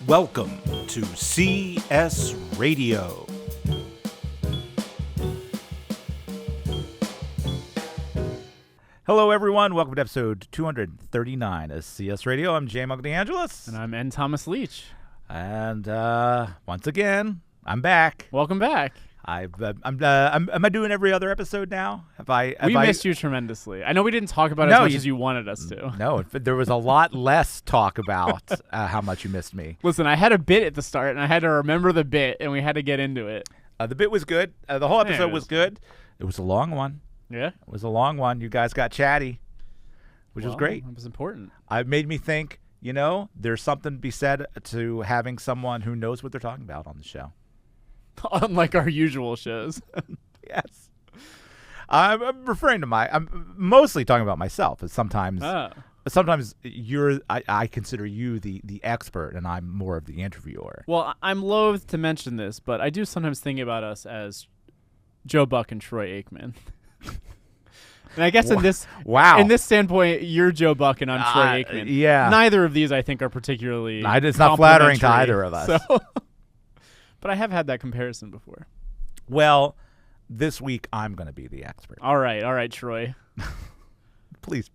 Welcome to CS Radio. Hello, everyone. Welcome to episode 239 of CS Radio. I'm Jay DeAngelis. And I'm N. Thomas Leach. And once again, I'm back. Welcome back. Am I doing every other episode now? We missed you tremendously. I know we didn't talk about it as much as you wanted us to. No, there was a lot less talk about how much you missed me. Listen, I had a bit at the start, and I had to remember the bit, and we had to get into it. The bit was good. The whole episode was good. It was a long one. Yeah? It was a long one. You guys got chatty, which was great. It was important. It made me think, there's something to be said to having someone who knows what they're talking about on the show. Unlike our usual shows. Yes. I'm referring to I'm mostly talking about myself. Sometimes I consider you the expert and I'm more of the interviewer. Well, I'm loath to mention this, but I do sometimes think about us as Joe Buck and Troy Aikman. And I guess in this standpoint, you're Joe Buck and I'm Troy Aikman. Yeah. Neither of these, I think, are particularly it's not flattering to either of us. So but I have had that comparison before. Well, this week I'm going to be the expert. All right, Troy. Please.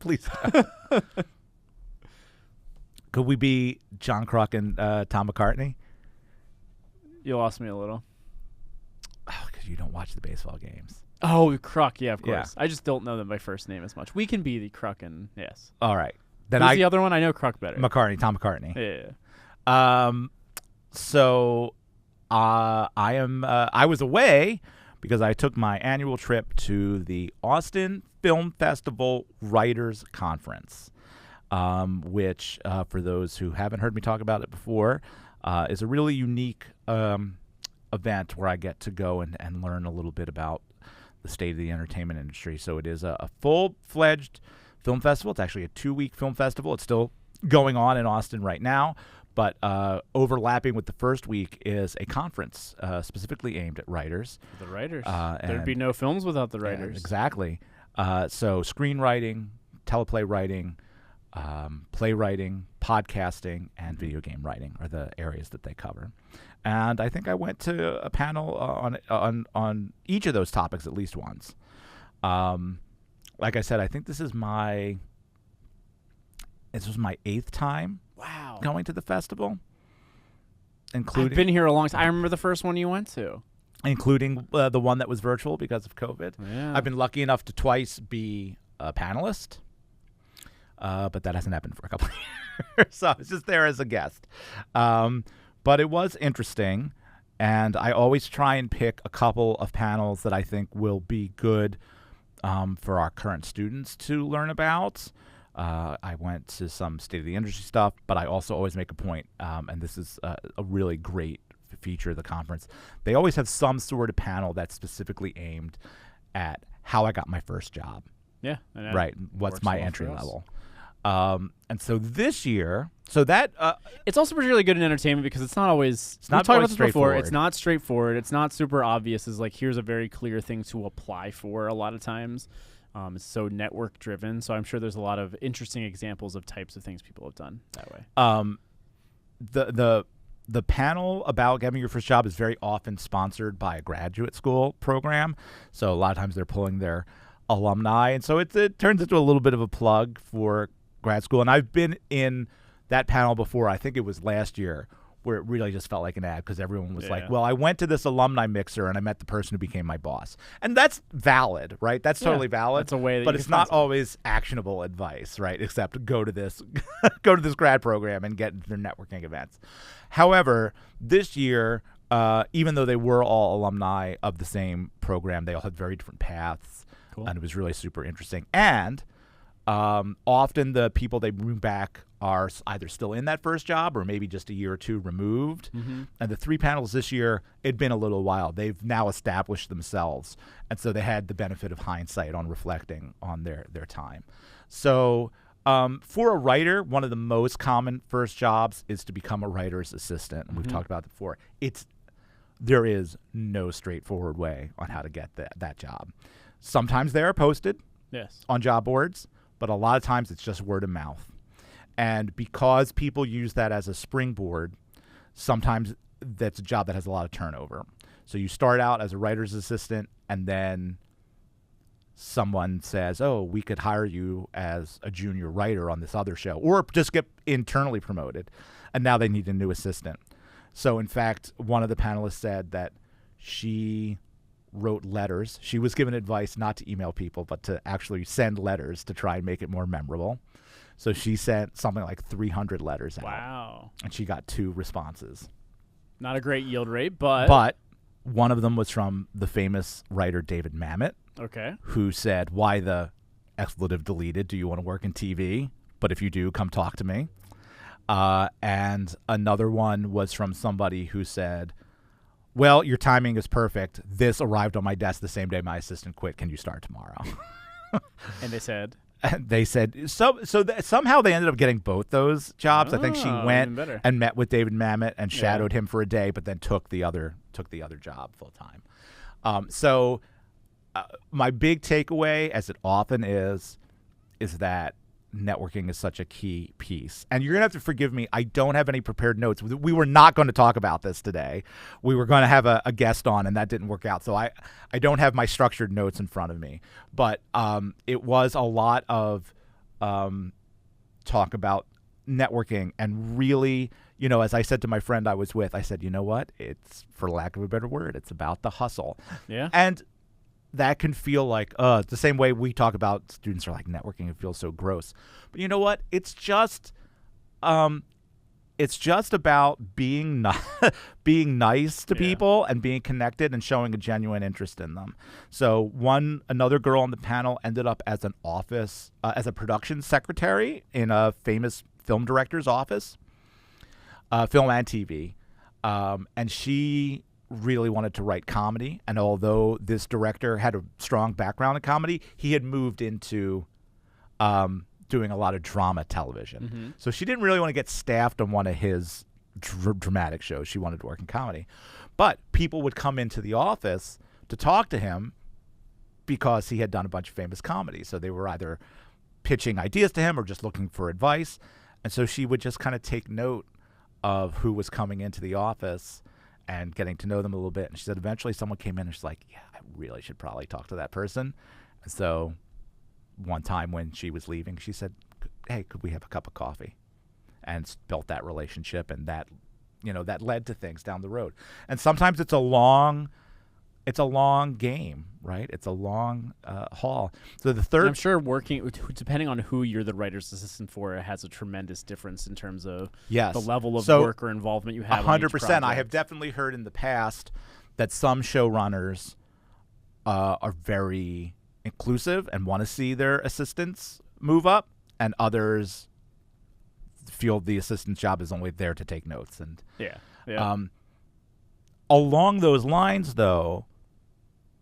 Could we be John Kruk and Tom McCartney? You lost me a little. Oh, because you don't watch the baseball games. Oh, Kruk, yeah, of course. Yeah. I just don't know them by first name as much. We can be the Kruk and yes. All right. Then Who's the other one? I know Kruk better. Tom McCartney. Yeah. So I was away because I took my annual trip to the Austin Film Festival Writers Conference, which, for those who haven't heard me talk about it before, is a really unique event where I get to go and learn a little bit about the state of the entertainment industry. So it is a full-fledged film festival. It's actually a 2-week film festival. It's still going on in Austin right now. But overlapping with the first week is a conference specifically aimed at writers. The writers. There'd be no films without the writers. Exactly. So screenwriting, teleplay writing, playwriting, podcasting, and video game writing are the areas that they cover. And I think I went to a panel on each of those topics at least once. Like I said, I think this was my 8th time. Wow. Going to the festival, I've been here a long time. I remember the first one you went to. Including the one that was virtual because of COVID. Yeah. I've been lucky enough to twice be a panelist, but that hasn't happened for a couple of years. So I was just there as a guest. But it was interesting, and I always try and pick a couple of panels that I think will be good for our current students to learn about. I went to some state of the industry stuff, but I also always make a point, and this is a really great feature of the conference. They always have some sort of panel that's specifically aimed at how I got my first job. Yeah. Right. What's my entry level? And so this year, it's also particularly good in entertainment because it's not always. It's not always straightforward. It's not straightforward. It's not super obvious. It's like here's a very clear thing to apply for. A lot of times. It's so network driven, so I'm sure there's a lot of interesting examples of types of things people have done that way. The panel about getting your first job is very often sponsored by a graduate school program, so a lot of times they're pulling their alumni, and so it turns into a little bit of a plug for grad school. And I've been in that panel before. I think it was last year, where it really just felt like an ad because everyone was like, well, I went to this alumni mixer and I met the person who became my boss. And that's valid, right? That's totally valid. That's a way that but it's not always actionable advice, right? Except go to this grad program and get into their networking events. However, this year, even though they were all alumni of the same program, they all had very different paths. Cool. And it was really super interesting. And often the people they bring back are either still in that first job or maybe just a year or two removed. Mm-hmm. And the 3 panels this year, it'd been a little while. They've now established themselves. And so they had the benefit of hindsight on reflecting on their time. So for a writer, one of the most common first jobs is to become a writer's assistant. And we've talked about it before. There is no straightforward way on how to get that job. Sometimes they are posted on job boards, but a lot of times it's just word of mouth. And because people use that as a springboard sometimes that's a job that has a lot of turnover. So you start out as a writer's assistant, and then someone says, oh, we could hire you as a junior writer on this other show, or just get internally promoted, and now they need a new assistant. So, in fact, one of the panelists said that she wrote letters. She was given advice not to email people, but to actually send letters to try and make it more memorable. So she sent something like 300 letters out. Wow. And she got 2 responses. Not a great yield rate, but... But one of them was from the famous writer David Mamet, Okay. who said, why the expletive deleted? Do you want to work in TV? But if you do, come talk to me. And another one was from somebody who said, well, your timing is perfect. This arrived on my desk the same day my assistant quit. Can you start tomorrow? And they said... They said somehow they ended up getting both those jobs. I think she went and met with David Mamet and shadowed him for a day, but then took the other job full time. So my big takeaway, as it often is that networking is such a key piece. And you're gonna have to forgive me. I don't have any prepared notes. We were not going to talk about this today. We were going to have a guest on, and that didn't work out. So I don't have my structured notes in front of me. But it was a lot of talk about networking, and really, as I said to my friend I was with, I said, you know what? It's, for lack of a better word, it's about the hustle. Yeah. And that can feel like, it's the same way we talk about students are like networking. It feels so gross. But you know what? It's just about being being nice to people and being connected and showing a genuine interest in them. So another girl on the panel ended up as an office, as a production secretary in a famous film director's office, film and TV. And she really wanted to write comedy, and although this director had a strong background in comedy, he had moved into doing a lot of drama television. Mm-hmm. So she didn't really want to get staffed on one of his dramatic shows. She wanted to work in comedy. But people would come into the office to talk to him because he had done a bunch of famous comedies. So they were either pitching ideas to him or just looking for advice. And so she would just kind of take note of who was coming into the office and getting to know them a little bit. And she said eventually someone came in and she's like, yeah, I really should probably talk to that person. And so one time when she was leaving, she said, hey, could we have a cup of coffee? And built that relationship, and that, that led to things down the road. And sometimes it's a long game, right? It's a long haul. So the third, and I'm sure working, depending on who you're the writer's assistant for, it has a tremendous difference in terms of the level of work or involvement you have. 100%. I have definitely heard in the past that some showrunners are very inclusive and want to see their assistants move up, and others feel the assistant's job is only there to take notes. And along those lines, though,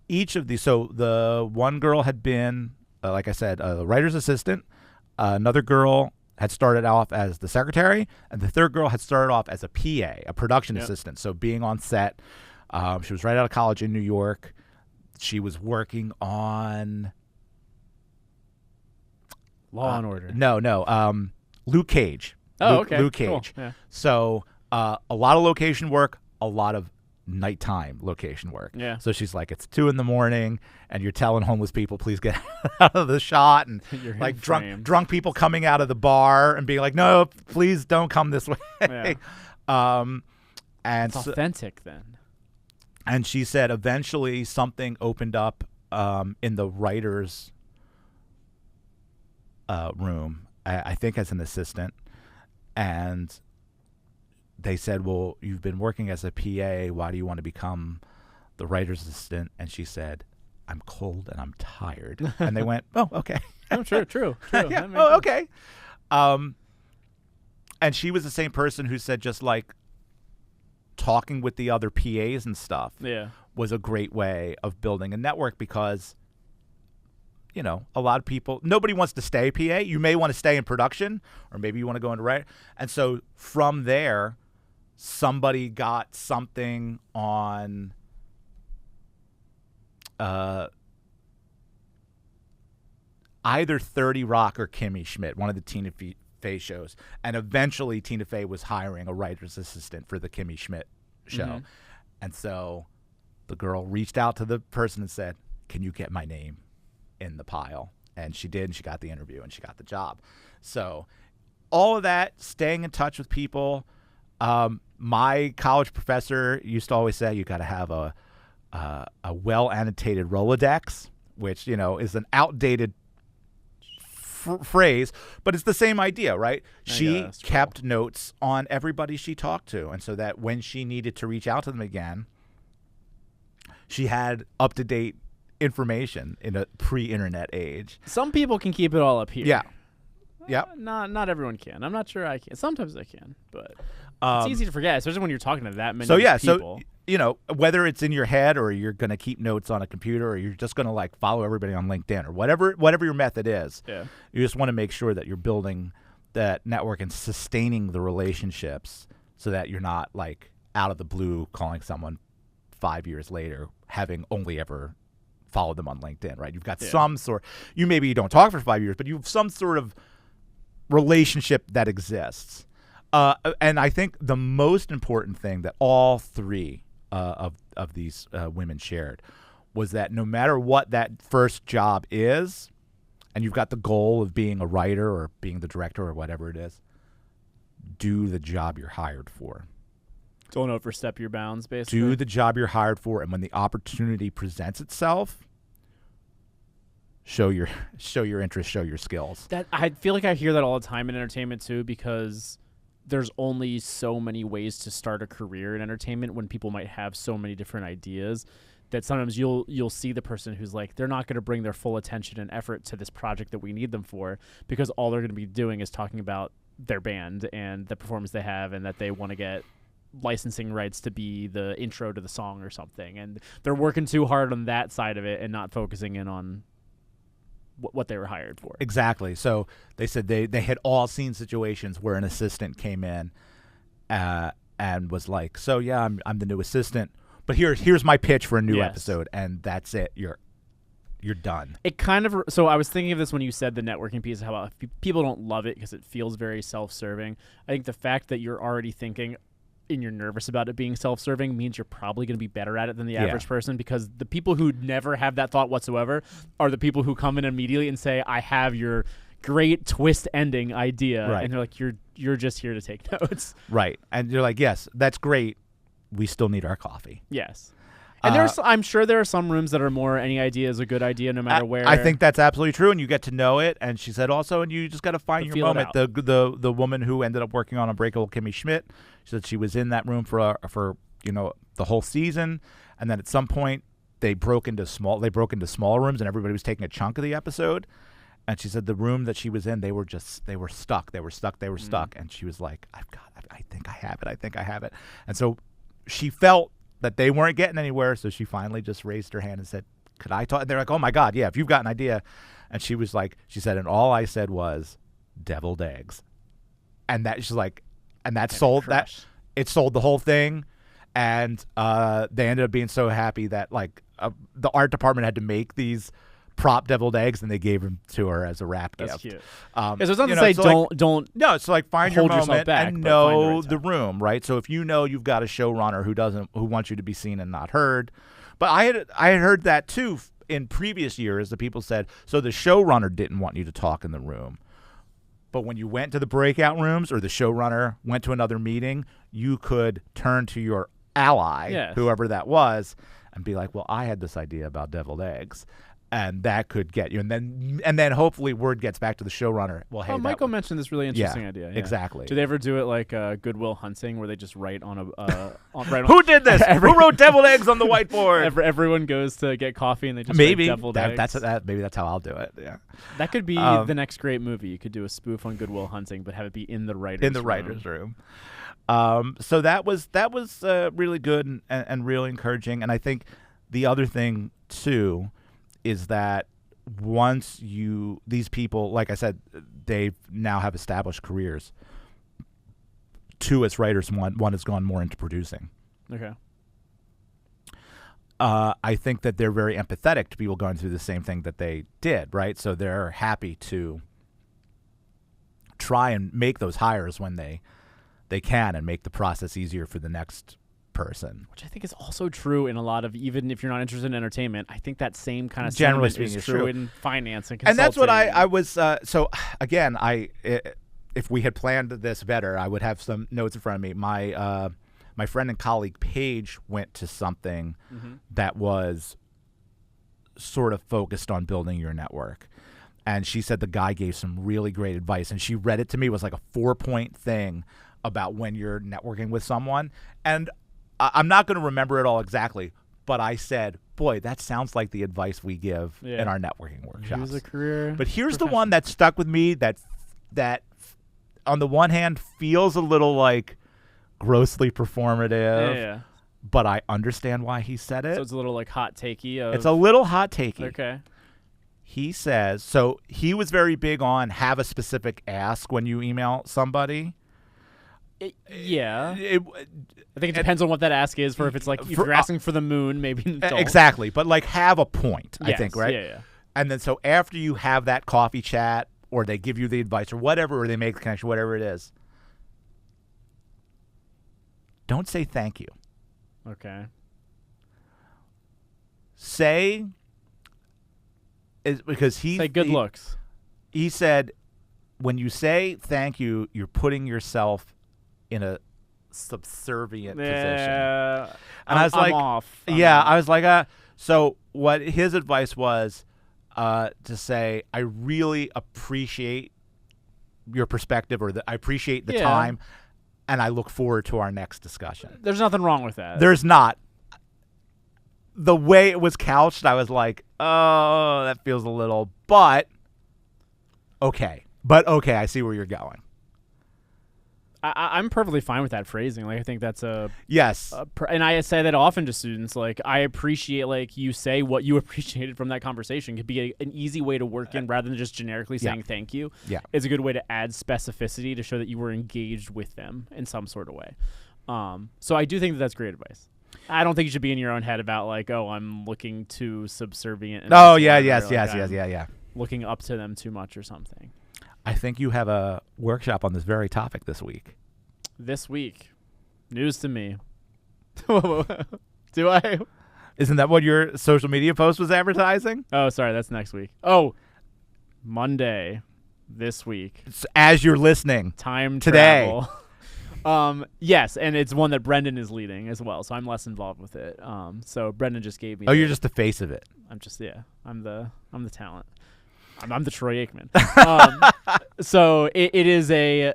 each of these, so the one girl had been, like I said, a writer's assistant. Another girl had started off as the secretary, and the third girl had started off as a PA, a production assistant. So being on set, she was right out of college in New York. She was working on Law and Order. No, Luke Cage. Oh, okay. Luke Cage. Cool. Yeah. So a lot of location work, a lot of nighttime location work. Yeah. So she's like, it's 2 a.m. and you're telling homeless people, please get out of the shot, and like drunk people coming out of the bar and being like, no, please don't come this way. Yeah. And it's authentic then. And she said eventually something opened up in the writer's room, I think as an assistant, and they said, well, you've been working as a PA. Why do you want to become the writer's assistant? And she said, I'm cold and I'm tired. And they went, oh, okay. Oh, true. Yeah, oh, okay. And she was the same person who said just like talking with the other PAs and stuff was a great way of building a network, because a lot of people, nobody wants to stay PA. You may want to stay in production, or maybe you want to go into write. And so from there, somebody got something on either 30 Rock or Kimmy Schmidt, one of the Tina Fey shows. And eventually Tina Fey was hiring a writer's assistant for the Kimmy Schmidt show. Mm-hmm. And so the girl reached out to the person and said, can you get my name in the pile? And she did, and she got the interview, and she got the job. So all of that, staying in touch with people. My college professor used to always say you got to have a well-annotated Rolodex, which, you know, is an outdated phrase, but it's the same idea, right? She kept notes on everybody she talked to, and so that when she needed to reach out to them again, she had up-to-date information in a pre-internet age. Some people can keep it all up here. Yeah. Yeah. Not everyone can. I'm not sure I can. Sometimes I can, but it's easy to forget, especially when you're talking to that many people. So, you know, whether it's in your head or you're going to keep notes on a computer or you're just going to like follow everybody on LinkedIn or whatever your method is, you just want to make sure that you're building that network and sustaining the relationships so that you're not like out of the blue calling someone 5 years later having only ever followed them on LinkedIn, right? You've got some sort, you don't talk for 5 years, but you have some sort of relationship that exists. And I think the most important thing that all three of these women shared was that no matter what that first job is, and you've got the goal of being a writer or being the director or whatever it is, do the job you're hired for. Don't overstep your bounds, basically. Do the job you're hired for, and when the opportunity presents itself, show your interest, show your skills. That I feel like I hear that all the time in entertainment too, because there's only so many ways to start a career in entertainment when people might have so many different ideas that sometimes you'll see the person who's like, they're not going to bring their full attention and effort to this project that we need them for, because all they're going to be doing is talking about their band and the performance they have and that they want to get licensing rights to be the intro to the song or something, and they're working too hard on that side of it and not focusing in on what they were hired for. Exactly. So they said they had all seen situations where an assistant came in and was like, so yeah, I'm the new assistant, but here's my pitch for a new episode, and that's it. You're done. It kind of, so I was thinking of this when you said the networking piece, how about people don't love it because it feels very self-serving. I think the fact that you're already thinking and you're nervous about it being self-serving means you're probably going to be better at it than the average person, because the people who never have that thought whatsoever are the people who come in immediately and say, I have your great twist ending idea. Right. And they're like, you're just here to take notes. Right. And you're like, yes, that's great. We still need our coffee. Yes. And I'm sure there are some rooms that are more any idea is a good idea no matter where. I think that's absolutely true, and you get to know it. And she said also, and you just got to find your moment. The woman who ended up working on Unbreakable Kimmy Schmidt, she said she was in that room for the whole season, and then at some point they broke into small rooms, and everybody was taking a chunk of the episode. And she said the room that she was in, they were stuck, and she was like, I think I have it. And so she felt that they weren't getting anywhere, so she finally just raised her hand and said, could I talk? And they're like, oh my God, yeah, if you've got an idea. And she was like, she said, and all I said was deviled eggs. And that she's like, and that sold that, it sold the whole thing. And they ended up being so happy that like the art department had to make these prop deviled eggs, and they gave them to her as a wrap gift. That's cute. So it's not to say don't. No, it's like find your moment back, and know the room, right? So if you know you've got a showrunner who wants you to be seen and not heard, but I had heard that too in previous years. The people said so the showrunner didn't want you to talk in the room, but when you went to the breakout rooms or the showrunner went to another meeting, you could turn to your ally, whoever that was, and be like, well, I had this idea about deviled eggs. And that could get you, and then hopefully word gets back to the showrunner. Well, hey, Michael mentioned this really interesting idea. Yeah. Exactly. Do they ever do it like Good Will Hunting, where they just write on who did this? Who wrote deviled eggs on the whiteboard? Everyone goes to get coffee, and they just write deviled eggs. Maybe that's how I'll do it. Yeah. That could be the next great movie. You could do a spoof on Good Will Hunting, but have it be in the writer's room. So that was really good and really encouraging. And I think the other thing too is that once these people, like I said, they now have established careers. Two as writers, one has gone more into producing. Okay. I think that they're very empathetic to people going through the same thing that they did, right? So they're happy to try and make those hires when they can and make the process easier for the next person. Which I think is also true in a lot of, even if you're not interested in entertainment, I think that same kind of Generally sentiment speaking, is true in finance and And that's what consulting. I was. So again, if we had planned this better, I would have some notes in front of me. My friend and colleague Paige went to something that was sort of focused on building your network. And she said the guy gave some really great advice. And she read it to me. It was like a 4-point thing about when you're networking with someone. And I'm not going to remember it all exactly, but I said, boy, that sounds like the advice we give in our networking workshops. He was a career But here's the professional. one that stuck with me that on the one hand feels a little like grossly performative, Yeah. but I understand why he said it. So it's a little like hot takey. It's a little hot takey. Okay. He says, so he was very big on have a specific ask when you email somebody. Yeah. It- I think it depends on what that ask is. For if it's like if you're asking for the moon, maybe don't. exactly, but like have a point, I Yes, think, right? Yeah. And then so after you have that coffee chat or they give you the advice or whatever, or they make the connection, whatever it is, don't say thank you. Okay. Say is because Say good looks. He said when you say thank you, you're putting yourself in a subservient position. Yeah. And I was I'm like, off. yeah, I was like, so what his advice was to say, I really appreciate your perspective, or I appreciate the time, and I look forward to our next discussion. There's nothing wrong with that. There's not. The way it was couched, I was like, oh, that feels a little, but okay. But okay, I see where you're going. I'm perfectly fine with that phrasing. Like I think that's Yes. and I say that often to students. Like I appreciate, like you say what you appreciated from that conversation could be an easy way to work in rather than just generically saying thank you. Yeah. It's a good way to add specificity to show that you were engaged with them in some sort of way. So I do think that that's great advice. I don't think you should be in your own head about like, oh, I'm looking too subservient. And Oh, this yeah, or yes, like yes, I'm yes, yeah. looking up to them too much or something. I think you have a workshop on this very topic this week. This week, news to me. Do I? Isn't that what your social media post was advertising? Oh, sorry, that's next week. Oh, Monday, this week. As you're listening. Time Today. travel. Yes, and it's one that Brendan is leading as well, so I'm less involved with it. So Brendan just gave me. Oh, you're just the face of it. I'm just I'm the talent. I'm the Troy Aikman. So it is a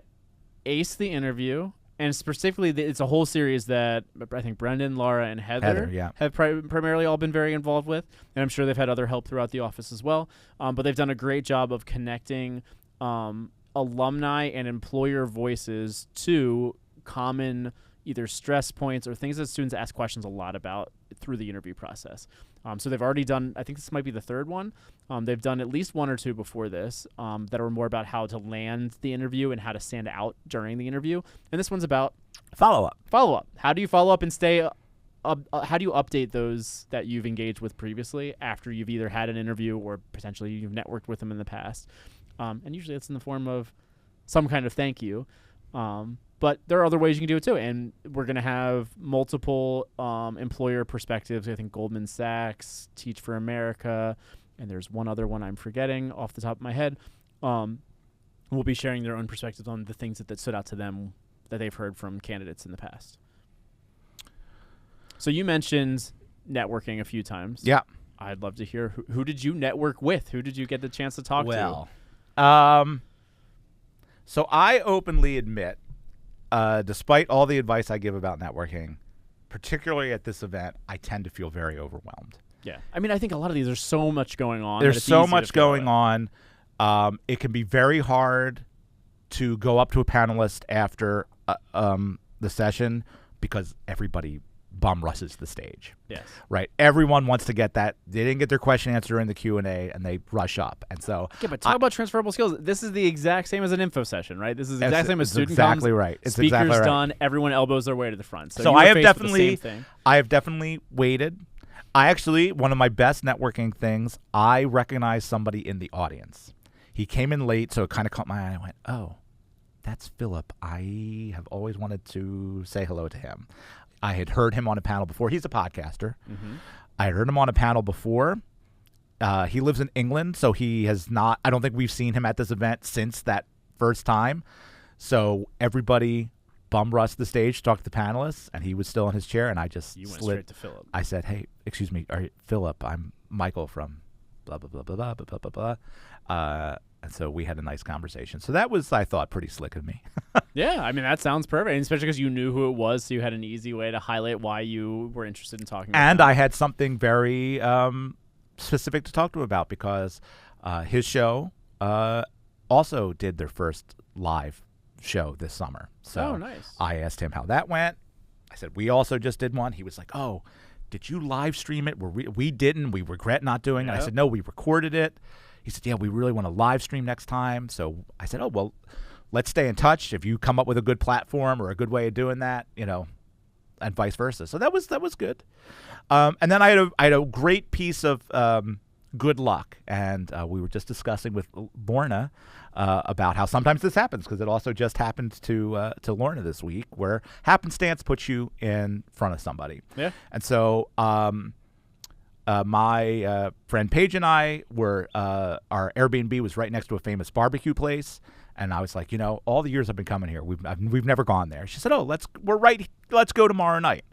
Ace the Interview, and specifically it's a whole series that I think Brendan, Laura, and Heather have primarily all been very involved with, and I'm sure they've had other help throughout the office as well. But they've done a great job of connecting alumni and employer voices to common either stress points or things that students ask questions a lot about through the interview process. So they've already done, I think this might be the third one. They've done at least one or two before this that are more about how to land the interview and how to stand out during the interview. And this one's about Follow-up. How do you follow up and stay how do you update those that you've engaged with previously after you've either had an interview or potentially you've networked with them in the past? And usually it's in the form of some kind of thank you. But there are other ways you can do it too. And we're going to have multiple employer perspectives. I think Goldman Sachs, Teach for America, and there's one other one I'm forgetting off the top of my head. Will be sharing their own perspectives on the things that stood out to them that they've heard from candidates in the past. So you mentioned networking a few times. Yeah. I'd love to hear who did you network with? Who did you get the chance to talk to? So I openly admit, despite all the advice I give about networking, particularly at this event, I tend to feel very overwhelmed. Yeah. I mean, I think a lot of these, there's so much going on. There's so much going on. It can be very hard to go up to a panelist after the session because everybody bum rushes the stage. Yes. Right. Everyone wants to get that. They didn't get their question answered in the Q&A, and they rush up. And so, yeah, but talk about transferable skills. This is the exact same as an info session, right? This is the exact same as student exactly comes, right. It's speakers exactly right. done. Everyone elbows their way to the front. So I have definitely, thing. I have definitely waited. One of my best networking things, I recognized somebody in the audience. He came in late, so it kind of caught my eye. I went, oh, that's Philip. I have always wanted to say hello to him. I had heard him on a panel before. He's a podcaster. Mm-hmm. I had heard him on a panel before. He lives in England, so he has not, I don't think we've seen him at this event since that first time. So everybody bum rushed the stage to talk to the panelists, and he was still in his chair, and I just You went slid. straight to Philip. I said, hey, excuse me, Philip, I'm Michael from blah, blah, blah, blah, blah, blah, blah, blah, blah. And so we had a nice conversation. So that was, I thought, pretty slick of me. Yeah, I mean, that sounds perfect, and especially because you knew who it was, so you had an easy way to highlight why you were interested in talking about And that. I had something very specific to talk to him about, because his show also did their first live show this summer. So Oh, nice. I asked him how that went. I said, we also just did one. He was like, oh, did you live stream it? We didn't. We regret not doing it. I Yep. said, no, we recorded it. He said, yeah, we really want to live stream next time. So I said, oh, well, let's stay in touch. If you come up with a good platform or a good way of doing that, and vice versa. So that was good. And then I had a great piece of good luck, and we were just discussing with Lorna about how sometimes this happens, because it also just happened to Lorna this week, where happenstance puts you in front of somebody. Yeah. And so my friend Paige and I were our Airbnb was right next to a famous barbecue place. And I was like, all the years I've been coming here, we've never gone there. She said, oh, let's go tomorrow night.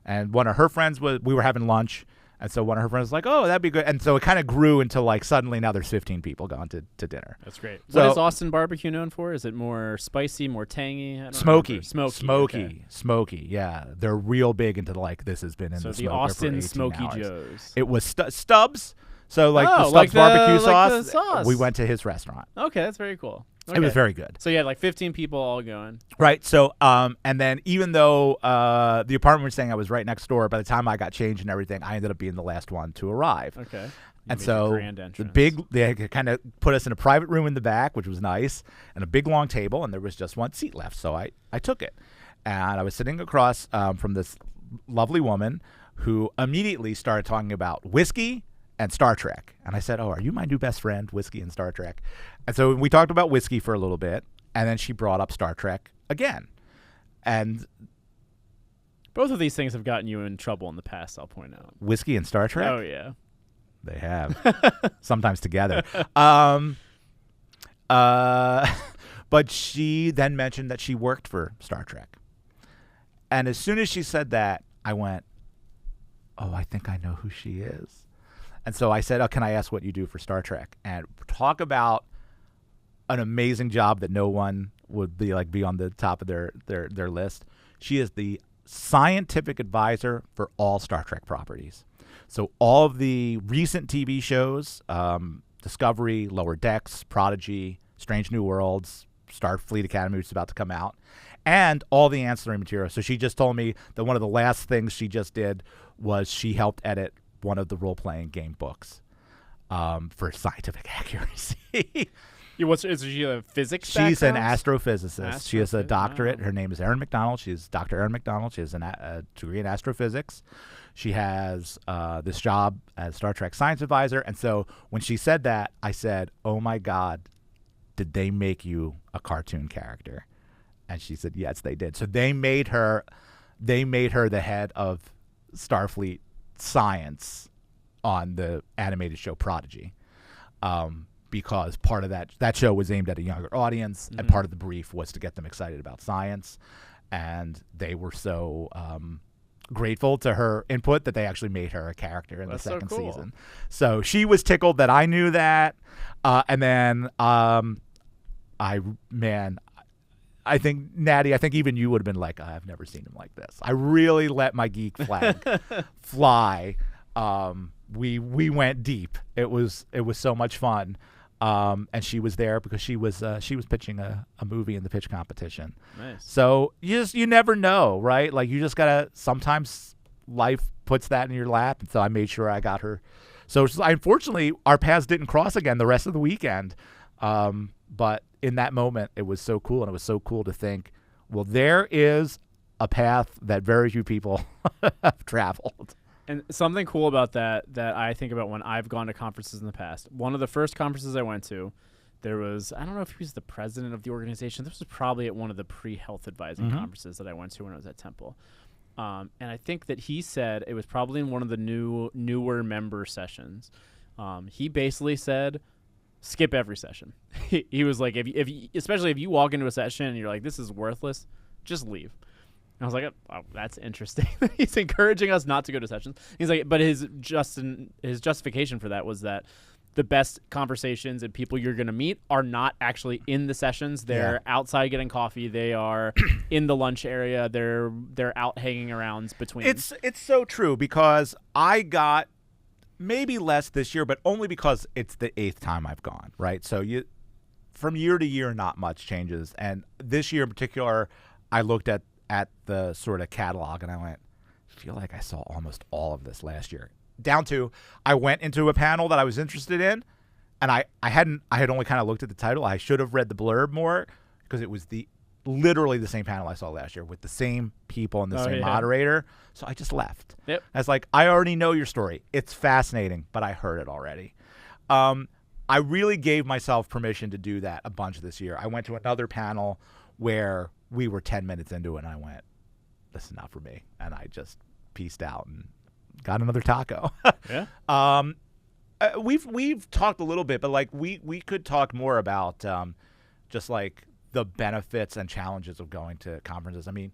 And one of her friends we were having lunch, and so one of her friends was like, oh, that'd be good. And so it kind of grew into like suddenly now there's 15 people going to dinner. That's great. So- What is Austin barbecue known for? Is it more spicy, more tangy? I don't Smoky, remember. Okay. smoky. Yeah, they're real big into like this has been in So the the smoker for Austin 18 Smoky hours. Joes. It was Stubbs. So like the Oh, Stubbs like the- barbecue like the sauce. sauce. We went to his restaurant. Okay, that's very cool. It was Okay. very good. So you had like 15 people all going. Right. So, and then even though the apartment was saying I was right next door, by the time I got changed and everything, I ended up being the last one to arrive. Okay. You And made so your grand entrance. they kind of put us in a private room in the back, which was nice, and a big long table, and there was just one seat left. So I took it, and I was sitting across from this lovely woman who immediately started talking about whiskey and Star Trek. And I said, oh, are you my new best friend, whiskey and Star Trek? And so we talked about whiskey for a little bit, and then she brought up Star Trek again. And Both of these things have gotten you in trouble in the past, I'll point out. whiskey and Star Trek? Oh, yeah. They have. Sometimes together. But she then mentioned that she worked for Star Trek. And as soon as she said that, I went, oh, I think I know who she is. And so I said, oh, can I ask what you do for Star Trek? And talk about an amazing job that no one would be on the top of their list. She is the scientific advisor for all Star Trek properties. So all of the recent TV shows, Discovery, Lower Decks, Prodigy, Strange New Worlds, Starfleet Academy, which is about to come out, and all the ancillary material. So she just told me that one of the last things she just did was she helped edit one of the role-playing game books for scientific accuracy. Is she a physics She's an background? astrophysicist. She has a Astrophys- doctorate. wow. Her name is Erin McDonald. She's Dr. Erin McDonald. She has a degree in astrophysics. She has this job as Star Trek science advisor. And so when she said that, I said, oh, my God, did they make you a cartoon character? And she said, yes, they did. So they made her the head of Starfleet science on the animated show Prodigy. Because part of that show was aimed at a younger audience, and part of the brief was to get them excited about science. And they were so grateful to her input that they actually made her a character in That's the so second cool. season. So she was tickled that I knew that. And then I think, Natty, even you would have been like, I've never seen him like this. I really let my geek flag fly. We went deep. It was so much fun. And she was there because she was pitching a movie in the pitch competition. Nice. So you never know, right? Like you just gotta. Sometimes life puts that in your lap, and so I made sure I got her. So unfortunately, our paths didn't cross again the rest of the weekend. But in that moment, it was so cool, and it was so cool to think, well, there is a path that very few people have traveled. And something cool about that I think about when I've gone to conferences in the past. One of the first conferences I went to, There was, I don't know if he was the president of the organization. This was probably at one of the pre-health advising conferences that I went to when I was at Temple. And I think that he said it was probably in one of the newer member sessions. He basically said, skip every session. He was like, especially if you walk into a session and you're like, this is worthless, just leave. And I was like, oh, that's interesting. He's encouraging us not to go to sessions. He's like, but his justification for that was that the best conversations and people you're going to meet are not actually in the sessions. They're outside getting coffee. They are in the lunch area. They're out hanging around between. It's so true, because I got maybe less this year, but only because it's the 8th time I've gone, right? So from year to year, not much changes. And this year in particular, I looked at the sort of catalog and I went, I feel like I saw almost all of this last year. Down to, I went into a panel that I was interested in, and I had only kind of looked at the title. I should have read the blurb more, because it was literally the same panel I saw last year with the same people and the same moderator. So I just left. Yep. I was like, I already know your story. It's fascinating, but I heard it already. I really gave myself permission to do that a bunch this year. I went to another panel where we were 10 minutes into it, and I went, this is not for me. And I just peaced out and got another taco. Yeah. We've talked a little bit, but like we could talk more about just like the benefits and challenges of going to conferences. I mean,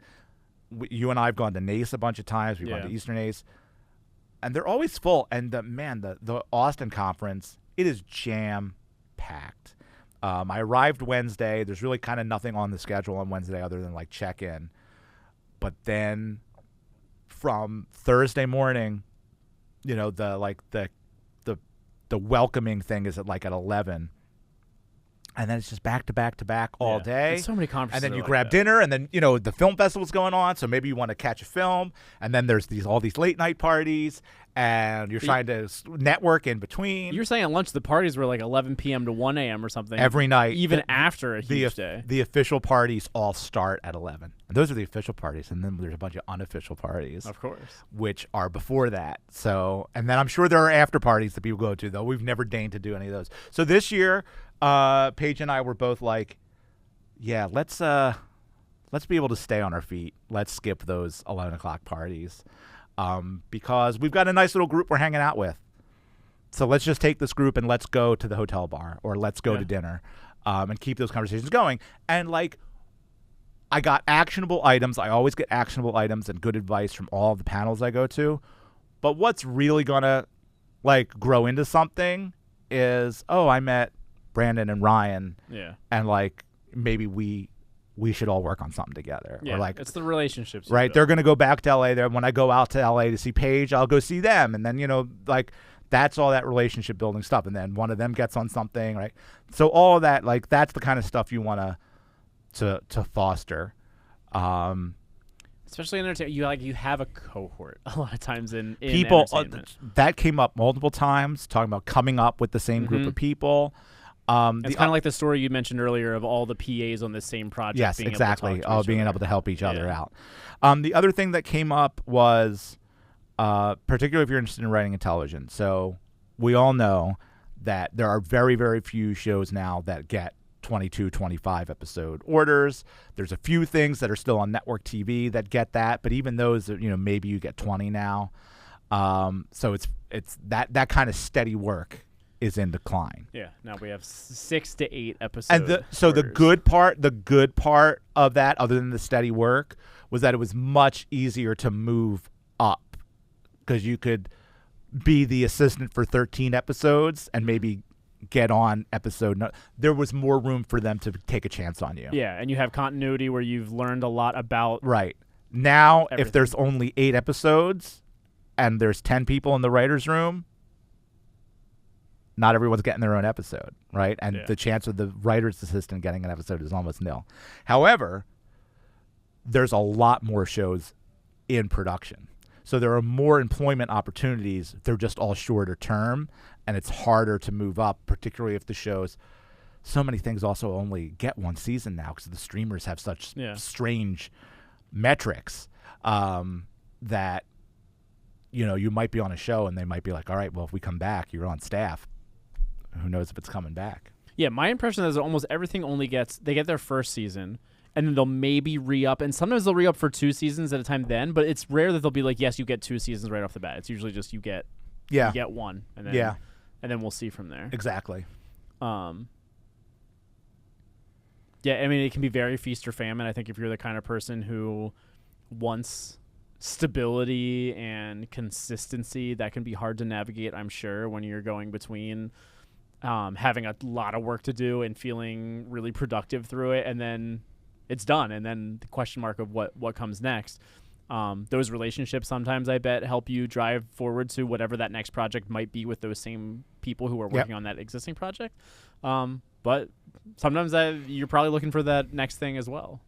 you and I have gone to NACE a bunch of times. We've gone to Eastern NACE, and they're always full. And the Austin conference, it is jam packed. I arrived Wednesday. There's really kind of nothing on the schedule on Wednesday other than like check in, but then from Thursday morning, you know, the welcoming thing is at 11, and then it's just back to back to back all day. There's so many conferences. And then you grab dinner, and then, you know, the film festival's going on, so maybe you want to catch a film, and then there's all these late night parties, and you're trying to network in between. You were saying at lunch the parties were like 11 p.m. to 1 a.m. or something. Every night. Even after a huge day. The official parties all start at 11. And those are the official parties, and then there's a bunch of unofficial parties. Of course. Which are before that. So, and then I'm sure there are after parties that people go to, though. We've never deigned to do any of those. So this year, Paige and I were both like, yeah, let's be able to stay on our feet. Let's skip those 11 o'clock parties. Because we've got a nice little group we're hanging out with. So let's just take this group and let's go to the hotel bar, or let's go to dinner, and keep those conversations going. And like, I got actionable items. I always get actionable items and good advice from all of the panels I go to. But what's really going to like grow into something is, I met Brandon and Ryan. Yeah. And like, maybe we should all work on something together. Yeah, or like, it's the relationships. Right. They're going to go back to LA. When I go out to LA to see Paige, I'll go see them. And then, you know, like, that's all that relationship building stuff. And then one of them gets on something, right? So all of that, like, that's the kind of stuff you want to foster. Especially in entertainment, you have a cohort a lot of times in people. Entertainment. That came up multiple times, talking about coming up with the same group of people. It's kind of like the story you mentioned earlier of all the PAs on the same project. Yes, being exactly. Able to being able to help each other out. The other thing that came up was, particularly if you're interested in writing and television. So we all know that there are very, very few shows now that get 22, 25 episode orders. There's a few things that are still on network TV that get that, but even those, you know, maybe you get 20 now. So it's that kind of steady work is in decline. Yeah, now we have 6 to 8 episodes. And the good part of that, other than the steady work, was that it was much easier to move up, because you could be the assistant for 13 episodes and maybe get on episode. There was more room for them to take a chance on you. Yeah, and you have continuity where you've learned a lot about. Right. Now, everything. If there's only 8 episodes and there's 10 people in the writer's room, not everyone's getting their own episode, right? And the chance of the writer's assistant getting an episode is almost nil. However, there's a lot more shows in production. So there are more employment opportunities. They're just all shorter term, and it's harder to move up, particularly if the shows, so many things also only get one season now because the streamers have such strange metrics that, you know, you might be on a show and they might be like, all right, well, if we come back, you're on staff. Who knows if it's coming back? Yeah, my impression is that almost everything they get their first season, and then they'll maybe re-up, and sometimes they'll re-up for 2 seasons at a time then, but it's rare that they'll be like, yes, you get 2 seasons right off the bat. It's usually just you get one, and then we'll see from there. Exactly. Yeah, I mean, it can be very feast or famine. I think if you're the kind of person who wants stability and consistency, that can be hard to navigate, I'm sure, when you're going between having a lot of work to do and feeling really productive through it, and then it's done, and then the question mark of what comes next. Those relationships sometimes, I bet, help you drive forward to whatever that next project might be with those same people who are working on that existing project. But sometimes you're probably looking for that next thing as well.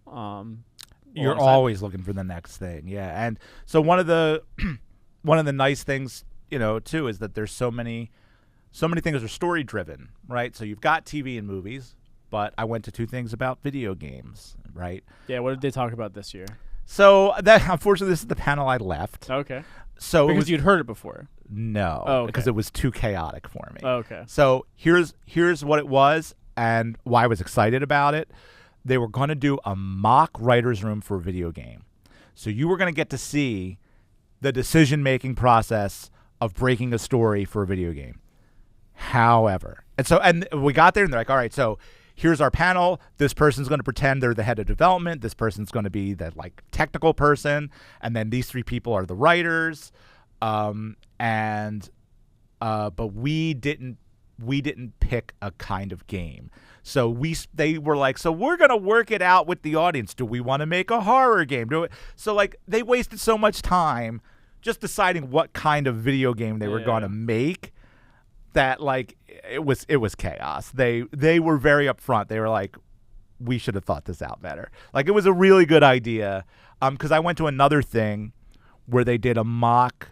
You're always looking for the next thing, yeah. And so one of the nice things, too, is that there's so many things are story driven, right? So you've got TV and movies, but I went to 2 things about video games, right? Yeah, what did they talk about this year? So that unfortunately, this is the panel I left. Okay. So because you'd heard it before. No, because it was too chaotic for me. Okay. So here's what it was and why I was excited about it. They were going to do a mock writer's room for a video game. So you were going to get to see the decision-making process of breaking a story for a video game. However, and we got there and they're like, all right, so here's our panel. This person's going to pretend they're the head of development. This person's going to be the technical person. And then these 3 people are the writers. But we didn't pick a kind of game. So they were like, so we're going to work it out with the audience. Do we want to make a horror game? So they wasted so much time just deciding what kind of video game they were going to make that it was chaos. They were very upfront. They were like, we should have thought this out better. It was a really good idea. Because I went to another thing where they did a mock.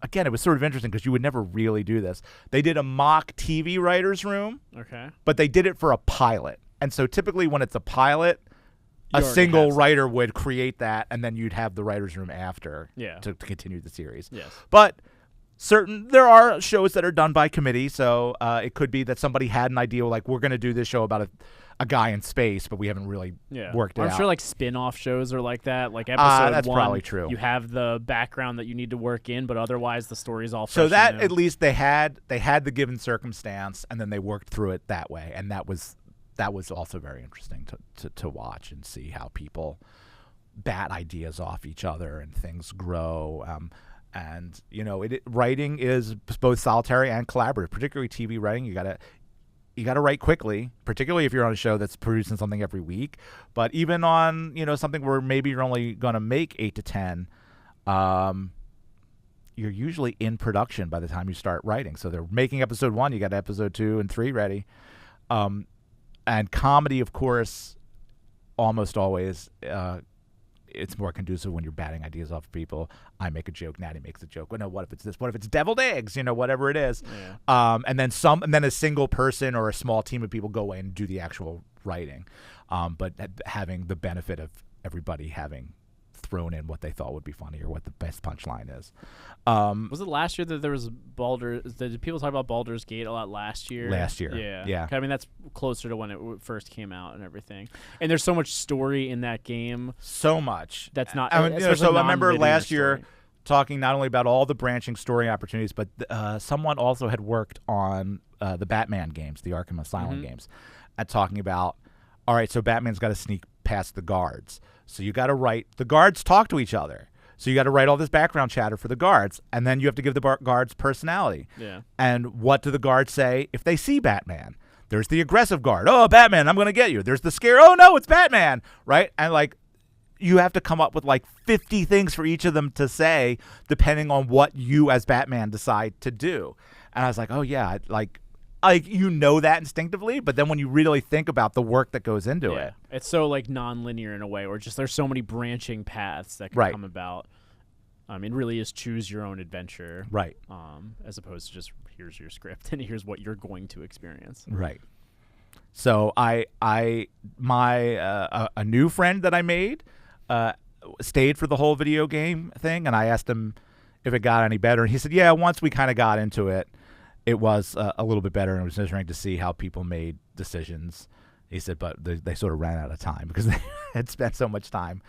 Again, it was sort of interesting because you would never really do this. They did a mock TV writer's room. Okay. But they did it for a pilot. And so typically when it's a pilot, a single writer would create that, and then you'd have the writer's room after to continue the series. Yes. But there are shows that are done by committee, so it could be that somebody had an idea we're going to do this show about a guy in space, but we haven't really worked it out. I'm sure spin-off shows are like that. Episode that's 1, probably true. You have the background that you need to work in, but otherwise the story's all fresh. So that at least they had the given circumstance, and then they worked through it that way, and that was also very interesting to watch and see how people bat ideas off each other and things grow. And writing is both solitary and collaborative, particularly TV writing. You gotta write quickly, particularly if you're on a show that's producing something every week. But even on something where maybe you're only gonna make 8 to 10, you're usually in production by the time you start writing. So they're making episode 1, you got episode 2 and 3 ready. And comedy, of course, almost always. It's more conducive when you're batting ideas off of people. I make a joke, Natty makes a joke. Well, no, what if it's this? What if it's deviled eggs? Whatever it is. Yeah. And then a single person or a small team of people go away and do the actual writing. But having the benefit of everybody having thrown in what they thought would be funny or what the best punchline is. Was it last year that there was did people talk about Baldur's Gate a lot last year? Last year. Yeah. I mean, that's closer to when it first came out and everything. And there's so much story in that game. So much. That's not. I remember last year talking not only about all the branching story opportunities, but someone also had worked on the Batman games, the Arkham Asylum games, and talking about, all right, so Batman's got to sneak past the guards. So you got to write, the guards talk to each other. So you got to write all this background chatter for the guards, and then you have to give the guards personality. Yeah. And what do the guards say if they see Batman? There's the aggressive guard. Oh, Batman, I'm going to get you. There's the scare. Oh, no, it's Batman. Right? And you have to come up with 50 things for each of them to say, depending on what you as Batman decide to do. And I was like, oh, yeah, that instinctively, but then when you really think about the work that goes into it, it's so non-linear in a way, or just there's so many branching paths that can come about. It really is choose your own adventure, right? As opposed to just here's your script and here's what you're going to experience, right? So a new friend that I made stayed for the whole video game thing, and I asked him if it got any better, and he said, yeah, once we kind of got into it. it was a little bit better, and it was interesting to see how people made decisions. He said, but they sort of ran out of time because they had spent so much time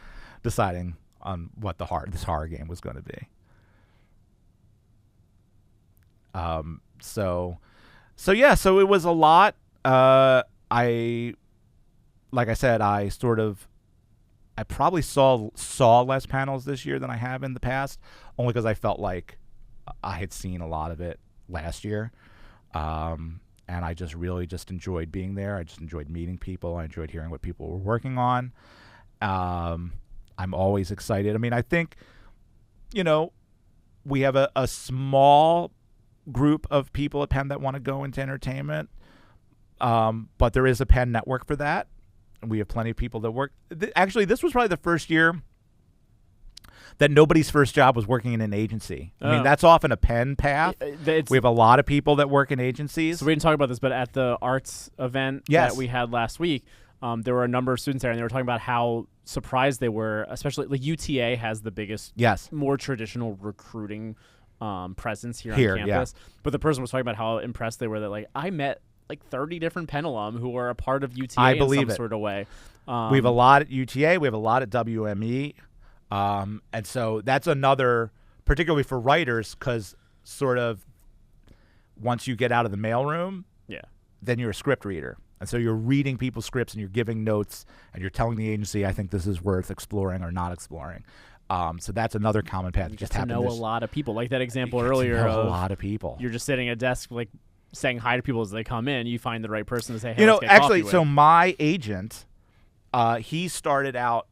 deciding on what this horror game was going to be. So it was a lot. Like I said, I probably saw less panels this year than I have in the past, only because I felt like I had seen a lot of it last year. And I just really just enjoyed being there. I just enjoyed meeting people. I enjoyed hearing what people were working on. I'm always excited. I mean, I think, we have a small group of people at Penn that want to go into entertainment. But there is a Penn network for that. And we have plenty of people that work. Actually, this was probably the first year that nobody's first job was working in an agency. I mean, that's often a Penn path. We have a lot of people that work in agencies. So we didn't talk about this, but at the arts event that we had last week, there were a number of students there, and they were talking about how surprised they were, especially like UTA has the biggest, more traditional recruiting presence here on campus. Yeah. But the person was talking about how impressed they were that, like, I met like 30 different Penn alum who are a part of UTA in some sort of way. We have a lot at UTA. We have a lot at WME. And so that's another, particularly for writers, because sort of once you get out of the mailroom, then you're a script reader. And so you're reading people's scripts and you're giving notes and you're telling the agency, I think this is worth exploring or not exploring. So that's another common path. You just have to know a lot of people. Like that example earlier. A lot of people. You're just sitting at a desk, like saying hi to people as they come in. You find the right person to say, hey, let's get actually, coffee so with. my agent, he started out,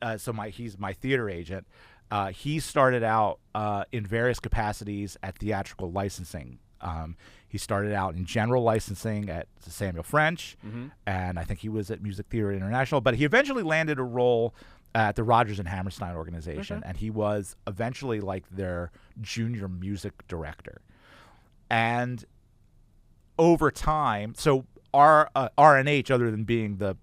he's my theater agent. He started out in various capacities at theatrical licensing. He started out in general licensing at Samuel French, and I think he was at Music Theater International. But he eventually landed a role at the Rodgers and Hammerstein organization, and he was eventually like their junior music director. And over time, so R&H, other than being the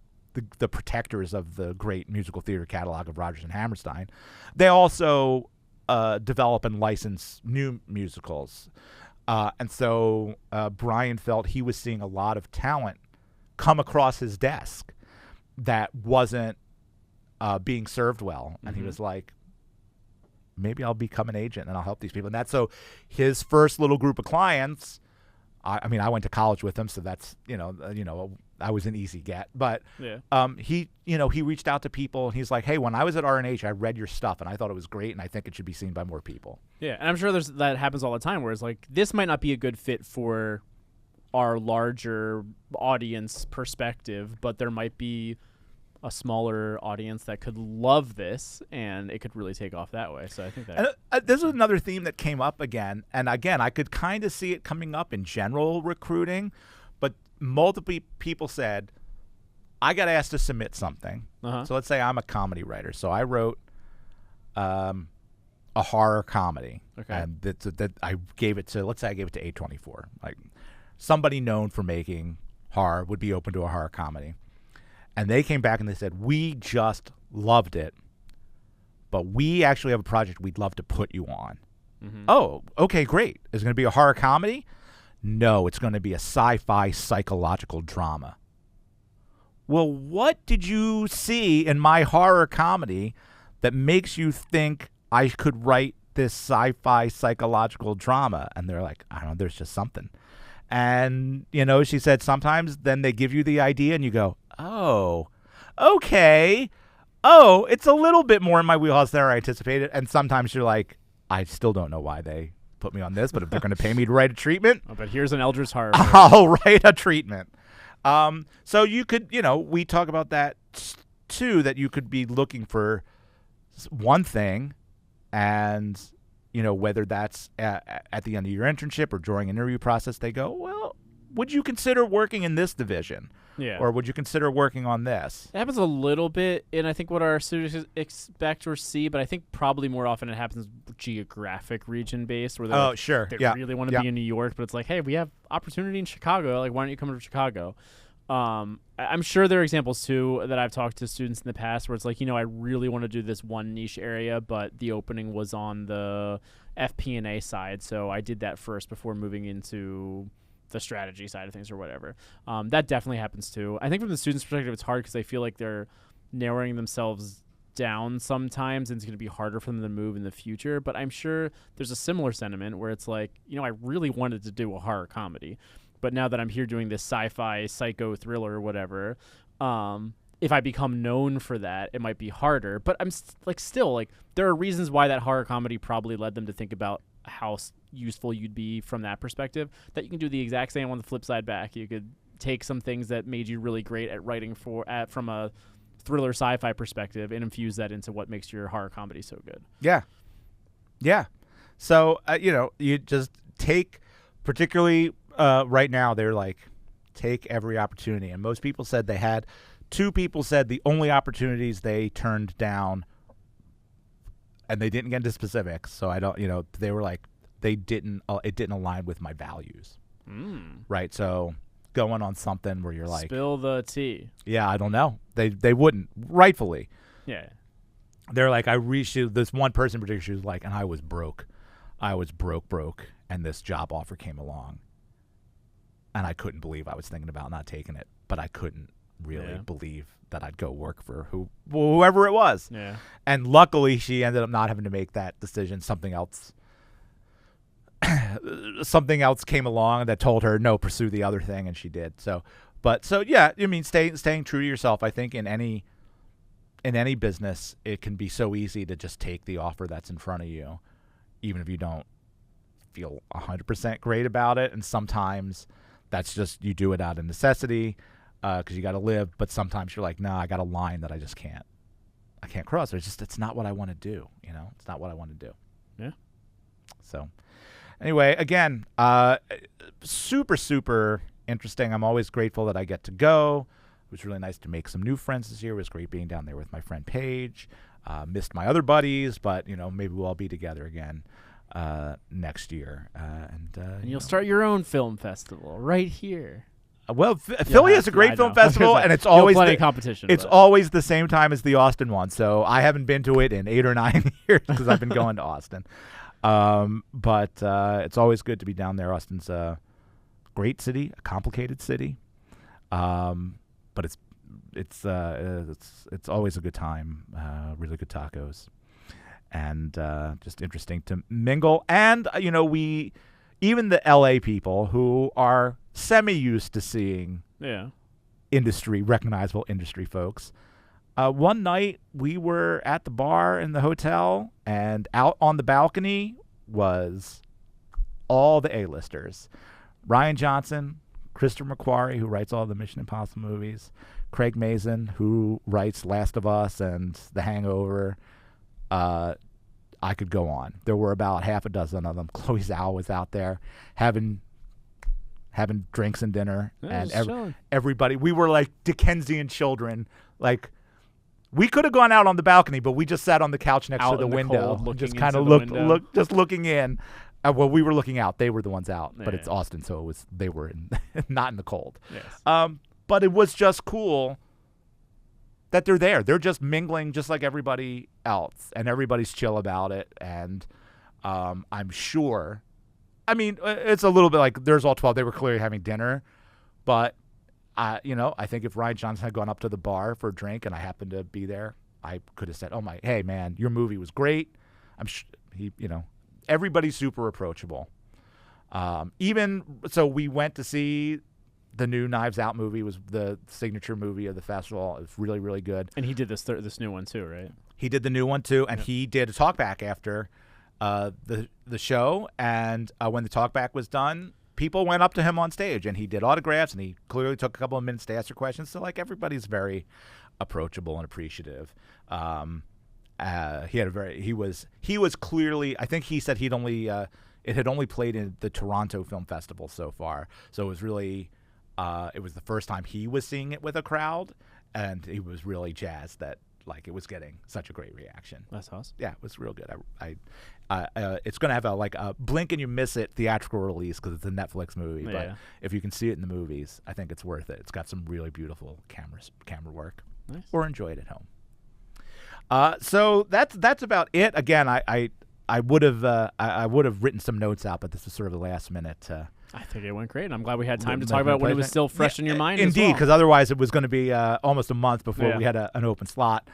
protectors of the great musical theater catalog of Rodgers and Hammerstein, they also develop and license new musicals. And so Brian felt he was seeing a lot of talent come across his desk that wasn't being served well. And he was like, maybe I'll become an agent and I'll help these people. And that's so his first little group of clients, I mean, I went to college with him, so that's, I was an easy get. But he reached out to people, and he's like, hey, when I was at R&H, I read your stuff, and I thought it was great, and I think it should be seen by more people. Yeah, and I'm sure that happens all the time, where it's like, this might not be a good fit for our larger audience perspective, but there might be a smaller audience that could love this, and it could really take off that way. So I think that this is another theme that came up again, and again, I could kind of see it coming up in general recruiting, but multiple people said, I got asked to submit something. So let's say I'm a comedy writer, so I wrote a horror comedy, and that I gave it to, let's say I gave it to A24, like somebody known for making horror would be open to a horror comedy. And they came back and they said, we just loved it, but we actually have a project we'd love to put you on. Oh, okay, great. Is it going to be a horror comedy? No, it's going to be a sci-fi psychological drama. Well, what did you see in my horror comedy that makes you think I could write this sci-fi psychological drama? And they're like, I don't know, there's just something. And, she said sometimes then they give you the idea and you go, oh, okay. Oh, it's a little bit more in my wheelhouse than I anticipated. And sometimes you're like, I still don't know why they put me on this, but if they're going to pay me to write a treatment. Oh, but here's an Eldritch Horror. I'll write a treatment. So you could, we talk about that too, that you could be looking for one thing and, whether that's at the end of your internship or during an interview process, they go, well, would you consider working in this division? Yeah. Or would you consider working on this? It happens a little bit, and I think what our students expect or see, but I think probably more often it happens geographic region based, where they really want to be in New York, but it's like, hey, we have opportunity in Chicago. Like, why don't you come to Chicago? I'm sure there are examples too that I've talked to students in the past where it's like, I really want to do this one niche area, but the opening was on the FP&A side, so I did that first before moving into the strategy side of things or whatever. That definitely happens too. I think from the student's perspective, it's hard because they feel like they're narrowing themselves down sometimes, and it's going to be harder for them to move in the future. But I'm sure there's a similar sentiment where it's like, I really wanted to do a horror comedy, but now that I'm here doing this sci-fi psycho thriller or whatever, if I become known for that, it might be harder. But I'm still there are reasons why that horror comedy probably led them to think about how useful you'd be from that perspective, that you can do the exact same on the flip side back. You could take some things that made you really great at writing from a thriller sci-fi perspective and infuse that into what makes your horror comedy so good. Yeah. So, you just take, particularly right now, they're like, take every opportunity. And most people said they had, 2 people said the only opportunities they turned down, and they didn't get into specifics. So I don't, they were like, it didn't align with my values. Right. So going on something where you're like, spill the tea. Yeah, I don't know. They wouldn't, rightfully. Yeah. They're like, this one person in particular, she was like, and I was broke. I was broke, and this job offer came along. And I couldn't believe I was thinking about not taking it, but I couldn't really believe that I'd go work for whoever it was. Yeah. And luckily, she ended up not having to make that decision. Something else came along that told her, no, pursue the other thing, and she did. So yeah, staying true to yourself. I think in any business, it can be so easy to just take the offer that's in front of you, even if you don't feel 100% great about it. And sometimes that's just, you do it out of necessity because you got to live. But sometimes you're like, nah, I got a line that I just can't cross. It's not what I want to do. It's not what I want to do. Yeah. So anyway, again, super, super interesting. I'm always grateful that I get to go. It was really nice to make some new friends this year. It was great being down there with my friend Paige. Missed my other buddies, but maybe we'll all be together again next year. And you'll start your own film festival right here. Well, Philly is a great film festival, and it's always competition. It's always the same time as the Austin one. So I haven't been to it in 8 or 9 years because I've been going to Austin. But it's always good to be down there. Austin's a great city, a complicated city, but it's always a good time. Really good tacos, and just interesting to mingle. And even the LA people who are semi-used to seeing recognizable industry folks. One night we were at the bar in the hotel, and out on the balcony was all the A-listers. Rian Johnson, Christopher McQuarrie, who writes all the Mission Impossible movies, Craig Mazin, who writes Last of Us and The Hangover. I could go on. There were about half a dozen of them. Chloe Zhao was out there having drinks and dinner, and everybody. We were like Dickensian children. Like, we could have gone out on the balcony, but we just sat on the couch next to the window, just kind of just looking in. Well, we were looking out. They were the ones out, but it's Austin, so they were not in the cold. Yes. But it was just cool that they're there. They're just mingling just like everybody else, and everybody's chill about it. And I'm sure, it's a little bit like there's all 12. They were clearly having dinner, but I think if Rian Johnson had gone up to the bar for a drink and I happened to be there, I could have said, hey man, your movie was great. Everybody's super approachable. Even so, we went to see the new Knives Out movie. It was the signature movie of the festival. It was really, really good. And he did this new one too, right? He did the new one too, and he did a talkback after the show. And when the talkback was done, people went up to him on stage, and he did autographs, and he clearly took a couple of minutes to answer questions. So everybody's very approachable and appreciative. He was clearly, I think he said it had only played in the Toronto Film Festival so far. So it was really, it was the first time he was seeing it with a crowd, and he was really jazzed that it was getting such a great reaction. That's awesome. Yeah, it was real good. It's going to have a blink and you miss it theatrical release because it's a Netflix movie. But if you can see it in the movies, I think it's worth it. It's got some really beautiful camera work. Nice. Or enjoy it at home. So that's about it. Again, I would have written some notes out, but this was sort of the last minute. I think it went great. And I'm glad we had time to talk about when it was still fresh in your mind. Indeed, because otherwise it was going to be almost a month before we had an open slot.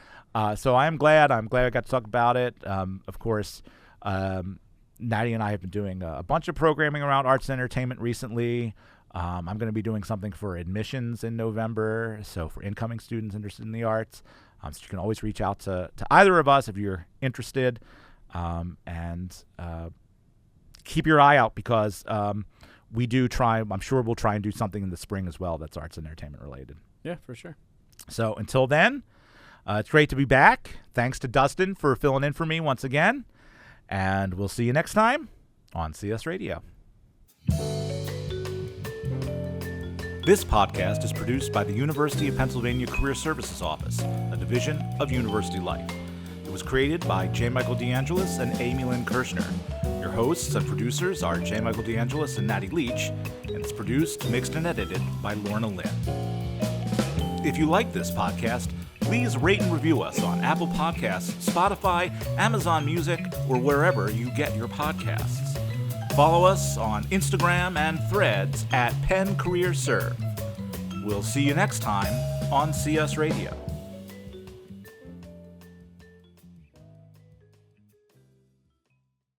So I'm glad I got to talk about it. Of course, Natty and I have been doing a bunch of programming around arts and entertainment recently. I'm going to be doing something for admissions in November, so for incoming students interested in the arts. So you can always reach out to either of us if you're interested, and keep your eye out because we do try. I'm sure we'll try and do something in the spring as well that's arts and entertainment related. Yeah, for sure. So until then, it's great to be back. Thanks to Dustin for filling in for me once again, and we'll see you next time on CS Radio. This podcast is produced by the University of Pennsylvania Career Services Office, a division of University Life. It was created by J. Michael DeAngelis and Amy Lynn Kirshner. Your hosts and producers are J. Michael DeAngelis and Natty Leach, and it's produced, mixed, and edited by Lorna Lynn. If you like this podcast, please rate and review us on Apple Podcasts, Spotify, Amazon Music, or wherever you get your podcasts. Follow us on Instagram and Threads at Penn Career Serve. We'll see you next time on CS Radio.